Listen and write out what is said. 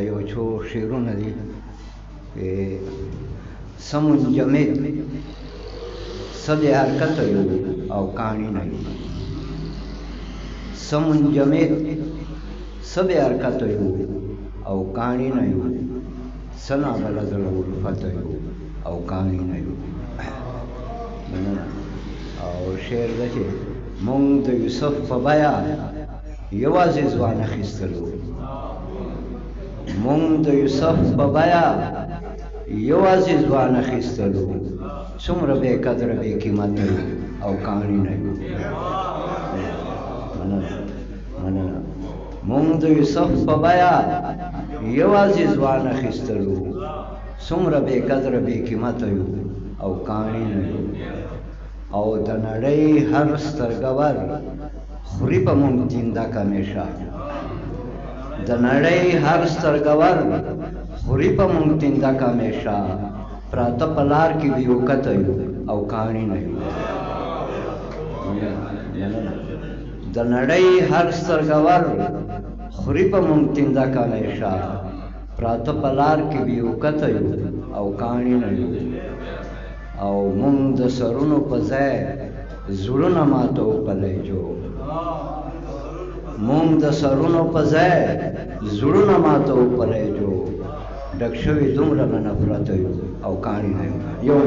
یو څو شعرونه دي سمنجمد صد حرکت یو او کاڼي نه یو سمنجمد صد حرکت یو او کاڼي نه یو سنا بلدل الفت یو او کاڼي نه یو او شعر ده چې مونږ د یوسف په بیا یوازې ځوان اخیستلو مونږ د یوسف په بیا یوازې ځوان اخیستلو څومره بې قدره بې قیمته او کاڼي نه یو مننه مونږ د یوسف په بیا یوازې ځوان اخیستلو څومره بې قدره بې قیمته یو او کاڼي نه یو او د نړۍ هر سترګور خوري په مونږ تیندک همیشه د نړۍ هر سترګور خوري په مونږ تیندک همیشه پراته په لار کې بې وکته یو او کاڼي نه یو د نړۍ هر سترګور خوري په مونږ تیندک همیشه پراته په لار کې بې وکته یو او کاڼي نه یو او مونږ د سرونو په ځای زړونه ماتو پلی جو مونږ د سرونو په ځای زړونه ماتو پلی جو ډک شوي دومره نه نفرت یو او کاڼي نه یو